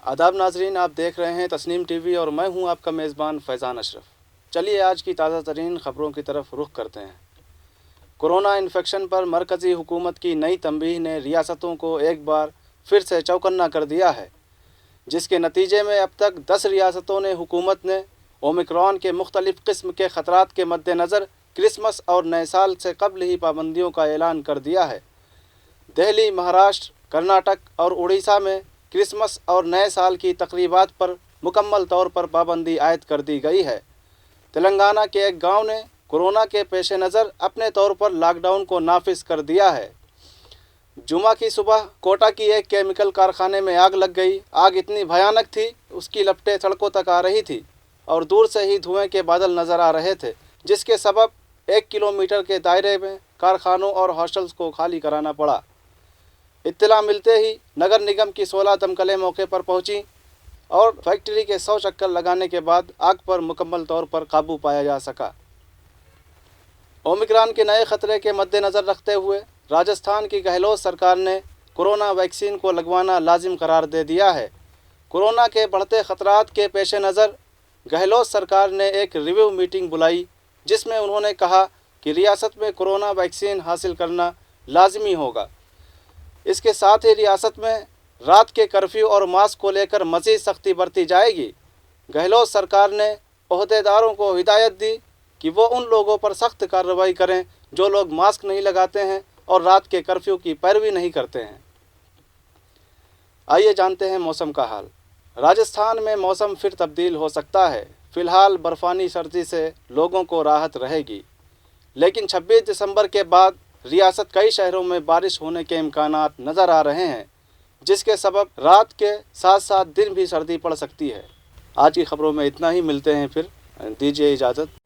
आदाब नाजरीन, आप देख रहे हैं तस्नीम टीवी और मैं हूं आपका मेज़बान फैज़ान अशरफ। चलिए आज की ताज़ा तरीन ख़बरों की तरफ रुख करते हैं। कोरोना इन्फेक्शन पर मरकज़ी हुकूमत की नई तंबीह ने रियासतों को एक बार फिर से चौकन्ना कर दिया है, जिसके नतीजे में अब तक 10 रियासतों ने हुकूमत ने ओमिक्रॉन के मुख्तलिफ़ किस्म के ख़तरात के मद्देनज़र क्रिसमस और नए साल से कबल ही पाबंदियों का ऐलान कर दिया है। दिल्ली, महाराष्ट्र, कर्नाटक और उड़ीसा में क्रिसमस और नए साल की तकरीबात पर मुकम्मल तौर पर पाबंदी आयद कर दी गई है। तेलंगाना के एक गांव ने कोरोना के पेश नज़र अपने तौर पर लॉकडाउन को नाफिज कर दिया है। जुमा की सुबह कोटा की एक केमिकल कारखाने में आग लग गई। आग इतनी भयानक थी, उसकी लपटें सड़कों तक आ रही थी और दूर से ही धुएं के बादल नज़र आ रहे थे, जिसके सबब 1 किलोमीटर के दायरे में कारखानों और हॉस्टल्स को खाली कराना पड़ा। इत्तला मिलते ही नगर निगम की 16 दमकलें मौके पर पहुंची और फैक्ट्री के 100 चक्कर लगाने के बाद आग पर मुकम्मल तौर पर काबू पाया जा सका। ओमिक्रॉन के नए खतरे के मद्देनज़र रखते हुए राजस्थान की गहलोत सरकार ने कोरोना वैक्सीन को लगवाना लाजिम करार दे दिया है। कोरोना के बढ़ते ख़तरात के पेश नज़र गहलोत सरकार ने एक रिव्यू मीटिंग बुलाई, जिसमें उन्होंने कहा कि रियासत में कोरोना वैक्सीन हासिल करना लाजिमी होगा। इसके साथ ही रियासत में रात के कर्फ्यू और मास्क को लेकर मज़ीद सख्ती बरती जाएगी। गहलोत सरकार ने ओहदेदारों को हिदायत दी कि वो उन लोगों पर सख्त कार्रवाई करें जो लोग मास्क नहीं लगाते हैं और रात के कर्फ्यू की पैरवी नहीं करते हैं। आइए जानते हैं मौसम का हाल। राजस्थान में मौसम फिर तब्दील हो सकता है। फ़िलहाल बर्फ़ानी सर्दी से लोगों को राहत रहेगी, लेकिन 26 दिसंबर के बाद रियासत कई शहरों में बारिश होने के इम्कानात नज़र आ रहे हैं, जिसके सबब रात के साथ साथ दिन भी सर्दी पड़ सकती है। आज की खबरों में इतना ही, मिलते हैं फिर, दीजिए इजाज़त।